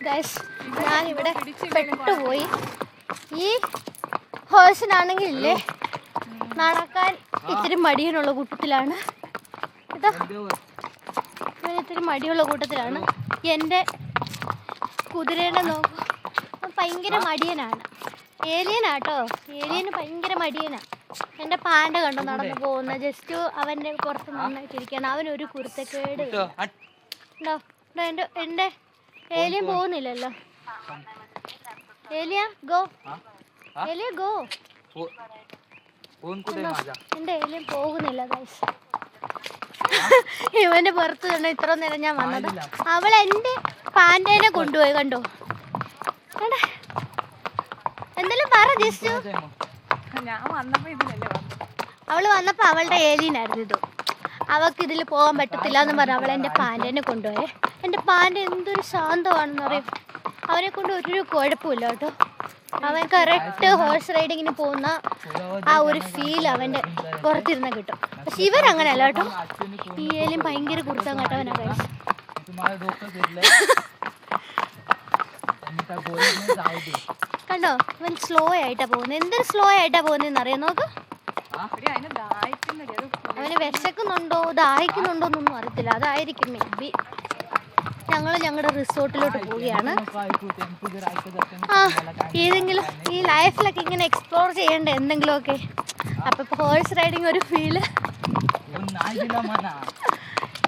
Guys ഞാനിവിടെ പെട്ടുപോയി. ഈ ഹോഴ്സിനാണെങ്കിൽ ഇല്ലേ നടക്കാൻ ഇത്തിരി മടിയുള്ള കൂട്ടത്തിലാണ്. ഇതാ ഇത്തിരി മടിയുള്ള കൂട്ടത്തിലാണ്. എൻ്റെ കുതിരേനെ നോക്കും, ഭയങ്കര മടിയനാണ്. ഏലിയനാട്ടോ, ഏലിയന് ഭയങ്കര മടിയനാണ്. എൻ്റെ പാൻ്റെ കണ്ടോ നടന്നു പോകുന്ന, ജസ്റ്റ് അവൻ്റെ പുറത്ത് നന്നായിട്ടിരിക്കുകയാണ്. അവനൊരു കുരുത്തക്കേട് ഉണ്ടോ. എൻ്റെ ഏലിയൻ പോകുന്നില്ലല്ലോ. ഏലിയ ഗോ, ഏലിയ ഗോ. എൻ്റെ ഏലിയൻ പോകുന്നില്ല ഗൈസ്. ഇവന്റെ പുറത്ത് തന്നെ ഇത്ര നേരം ഞാൻ വന്നത്. അവൾ എൻ്റെ പാൻറ്റേനെ കൊണ്ടുപോയി. കണ്ടോ എന്തെങ്കിലും പറ ജസ്റ്റ്. അവള് വന്നപ്പോ അവളുടെ ഏലിയനായിരുന്നു ഇത്. അവൾക്ക് ഇതിൽ പോകാൻ പറ്റത്തില്ല എന്ന് പറഞ്ഞ അവൾ എൻ്റെ പാൻറ്റേനെ കൊണ്ടുപോയേ. എൻ്റെ പാൻറ് എന്തൊരു ശാന്തമാണെന്ന് അറിയും. അവനെ കൊണ്ട് ഒരു കുഴപ്പമില്ല കേട്ടോ. അവൻ കറക്റ്റ് ഹോഴ്സ് റൈഡിങ്ങിന് പോകുന്ന ആ ഒരു ഫീൽ അവൻ്റെ പുറത്തിരുന്ന് കിട്ടും. പക്ഷെ ഇവരങ്ങനെയല്ല കേട്ടോ. ഈ ഏലിയൻ ഭയങ്കര കുറുത്തം കേട്ടവനാ കഴിച്ചു. കണ്ടോ ഇവൻ സ്ലോ ആയിട്ടാ പോകുന്നത്. എന്തൊരു സ്ലോ ആയിട്ടാ പോകുന്നതെന്ന് അറിയാം. നോക്ക്, അവന് വിശക്കുന്നുണ്ടോ ദാഹിക്കുന്നുണ്ടോ എന്നൊന്നും അറിയത്തില്ല. അതായിരിക്കും മേ ബി. ഞങ്ങൾ ഞങ്ങളുടെ റിസോർട്ടിലോട്ട് പോവുകയാണ്. ഏതെങ്കിലും ഈ ലൈഫിലൊക്കെ ഇങ്ങനെ എക്സ്പ്ലോർ ചെയ്യേണ്ട എന്തെങ്കിലുമൊക്കെ. അപ്പൊ ഇപ്പൊ ഹോഴ്സ് റൈഡിങ് ഒരു ഫീല്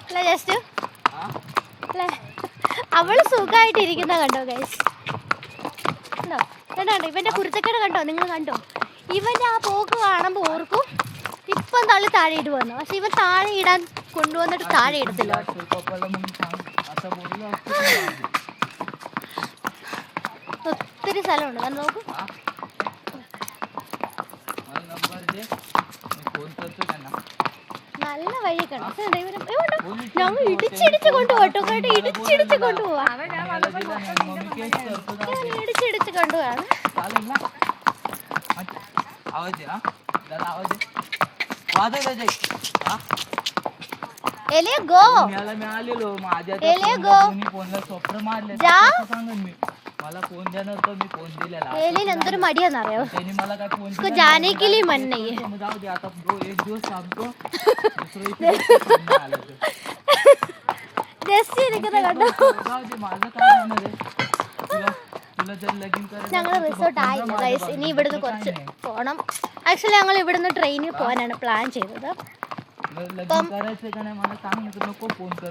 അല്ല ജസ്റ്റ് അല്ലേ. അവള് സുഖമായിട്ടിരിക്കുന്ന കണ്ടോ ഗൈസ്. കണ്ടോ കണ്ടോ ഇവന്റെ കുരുത്തക്കേട് കണ്ടോ നിങ്ങൾ കണ്ടോ. ഇവന്റെ ആ പോക്ക് കാണുമ്പോൾ ഓർക്കും ഇപ്പം തള്ളി താഴെ ഇടുവന്നു. പക്ഷെ ഇവൻ താഴെ ഇടാൻ കൊണ്ടുവന്നിട്ട് താഴെ ഇടത്തില്ല. ഒത്തിരി സ്ഥലമുണ്ട് കാരണം നോക്കൂ. നല്ല വഴി കണ്ടു. ഞങ്ങൾ ഇടിച്ചിടിച്ച് കൊണ്ടുപോട്ടോ കേട്ടോ. ഇടിച്ചിടിച്ച് കൊണ്ടുപോവാ. ഇടിച്ചിടിച്ച് കൊണ്ടുപോവാണ്. एले गो एले गो जा मला फोन देणार तो मी फोन दिलेला. एले नंतर मडियान അറിയോ. त्यांनी मला काय फोन को जाने के लिए मन नहीं है. जाऊ दे आता एक दिवस सांगतो दुसऱ्या आला जस्ट इരിക്കുന്ന കണ്ടോ. जाऊ दे माझं काय होणार आहे. तुला जर लगीन करायचं ഞങ്ങൾ റിസോർട്ട് ആയില്ല ഗൈസ്. ഇനി ഇവിടുന്ന് കുറച്ച് പോണം. ആക്ച്വലി ഞങ്ങൾ ഇവിടുന്ന് ട്രെയിനിൽ പോകാനാണ് പ്ലാൻ ചെയ്തത്.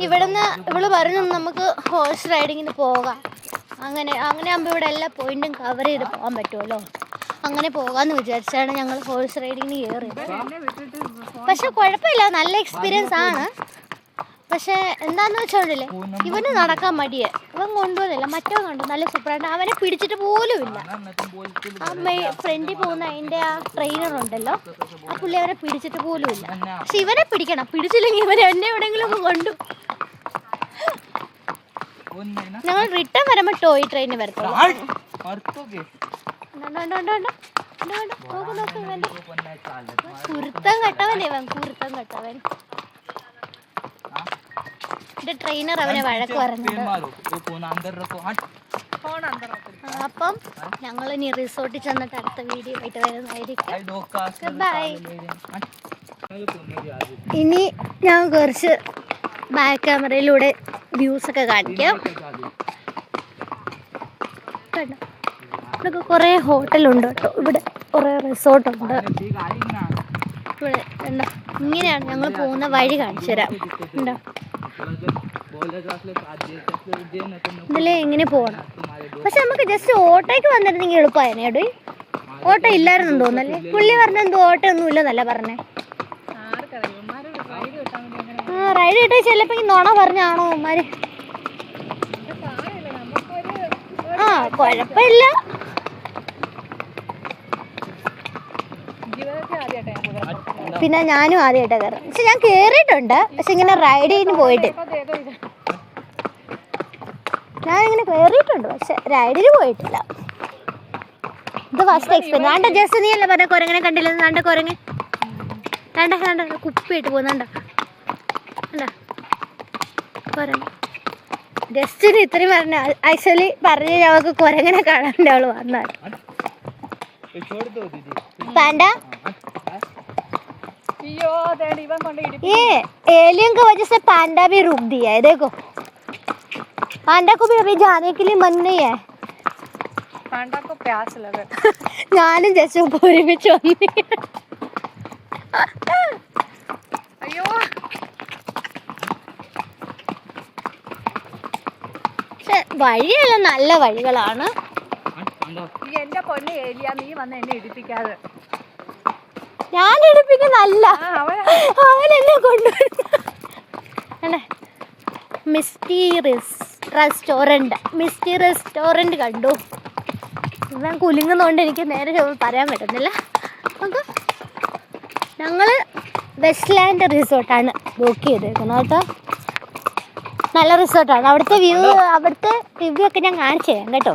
ഇവിടുന്ന് ഇവള് പറഞ്ഞു നമുക്ക് ഹോഴ്സ് റൈഡിങ്ങിന് പോകാം. അങ്ങനെ ആകുമ്പോൾ ഇവിടെ എല്ലാ പോയിന്റും കവർ ചെയ്ത് പോകാൻ പറ്റുമല്ലോ. അങ്ങനെ പോകാമെന്ന് വിചാരിച്ചാണ് ഞങ്ങൾ ഹോഴ്സ് റൈഡിങ്ങിന് കയറിയത്. പക്ഷെ കുഴപ്പമില്ല, നല്ല എക്സ്പീരിയൻസ് ആണ്. പക്ഷെ എന്താന്ന് വെച്ചോണ്ടില്ലേ ഇവന് നടക്കാൻ മടിയെ. ഇവൻ കൊണ്ടുപോകുന്നില്ല. മറ്റോ കണ്ടു നല്ല സൂപ്പറായിട്ട്. അവനെ പിടിച്ചിട്ട് പോലും ഇല്ല. അമ്മ ഫ്രണ്ടിൽ പോകുന്ന അതിൻ്റെ ആ ട്രെയിനർ ഉണ്ടല്ലോ, ആ പുള്ളി അവനെ പിടിച്ചിട്ട് പോലും ഇല്ല. പക്ഷെ ഇവനെ പിടിക്കണം. പിടിച്ചില്ലെങ്കിൽ ഇവനെ എന്നെ എവിടെയെങ്കിലും ഒക്കെ കൊണ്ടു. ഞങ്ങൾ റിട്ടേൺ വരുമ്പോൾ ടോയ് ട്രെയിനിൽ വരത്തുള്ളൂ. കുരുത്തം കെട്ടവനെ ഇവൻ, കുരുത്തം കെട്ടവൻ. ട്രെയിനർ അവനെ വഴക്ക് പറഞ്ഞത്. അപ്പം ഞങ്ങൾ ഇനി റിസോർട്ടിൽ ചെന്നിട്ട് അടുത്ത വീഡിയോ ആയിട്ട് വരുന്നതായിരിക്കും. ബൈ. ഇനി ഞാൻ കുറച്ച് ബാക്ക് ക്യാമറയിലൂടെ വ്യൂസ് ഒക്കെ കാണിക്കാം. കണ്ടോ ഇവിടെ കുറേ ഹോട്ടലുണ്ട് കേട്ടോ. ഇവിടെ കുറേ റിസോർട്ടുണ്ട്. ഇവിടെ കണ്ടോ ഇങ്ങനെയാണ് ഞങ്ങൾ പോകുന്ന വഴി കാണിച്ചു തരാം. ഉണ്ടോ ഇതിലേ ഇങ്ങനെ പോകണം. പക്ഷെ നമുക്ക് ജസ്റ്റ് ഓട്ടോയ്ക്ക് വന്നിരുന്നെങ്കിൽ എളുപ്പമായേനെ കേട്ടോ. ഓട്ടോ ഇല്ലായിരുന്നു തോന്നല്ലേ. പുള്ളി പറഞ്ഞെന്തോ ഓട്ടോ ഒന്നും ഇല്ലെന്നല്ല പറഞ്ഞേ. ആ റൈഡ് കിട്ടിയ ചിലപ്പോൾ നുണ പറഞ്ഞാണോ അവന്മാര്. ആ കുഴപ്പമില്ല. പിന്നെ ഞാനും ആദ്യമായിട്ടാണ് കയറുന്നത്. പക്ഷെ ഞാൻ കയറിയിട്ടുണ്ട്. പക്ഷെ ഇങ്ങനെ റൈഡ് ചെയ്തിന് പോയിട്ട് ഞാനിങ്ങനെ കയറിയിട്ടുണ്ട്. പക്ഷെ റൈഡിന് പോയിട്ടില്ല. ഇത് ഫസ്റ്റ് എക്സ്പീരിയൻസ്. വേണ്ട ജസ്റ്റ് നീ അല്ല പറഞ്ഞ കുരങ്ങനെ കണ്ടില്ലെന്ന്. വേണ്ട കുരങ്ങ് വേണ്ട വേണ്ട കുപ്പിയായിട്ട് പോകുന്നുണ്ടോ. വേണ്ട കുരങ്ങ് ജസ്റ്റിന് ഇത്രയും പറഞ്ഞ ആക്ച്വലി പറഞ്ഞ ഞങ്ങൾക്ക് കുരങ്ങനെ കാണാണ്ട് അവള് വന്നാൽ പാൻഡ ये एलियन की वजह से पांडा भी रुक दिया है देखो पांडा को भी अभी जाने के लिए मन नहीं है पांडा को प्यास लगा ഞാനും ജസ്റ്റ് ഒരുമിച്ച് വന്നു അയ്യോ വഴിയെല്ലാം നല്ല വഴികളാണ് എന്റെ പൊന്നെ ഏലിയ നീ വന്ന് എന്നെ ഇടിപ്പിക്കാതെ ഞാൻ ഇടിപ്പിക്കുന്നല്ല അവൻ എന്നെ കൊണ്ടുവരുന്ന മിസ്റ്റി റെസ്റ്റോറൻറ്റ് കണ്ടു ഞാൻ കുലുങ്ങുന്നതുകൊണ്ട് എനിക്ക് നേരെ പറയാൻ പറ്റുന്നില്ല നമുക്ക് ഞങ്ങൾ വെസ്റ്റ്ലാൻഡ് റിസോർട്ടാണ് ബുക്ക് ചെയ്തേക്കുന്നത് കേട്ടോ നല്ല റിസോർട്ടാണ് അവിടുത്തെ റിവ്യൂ ഒക്കെ ഞാൻ കാണിച്ചു തരാം കേട്ടോ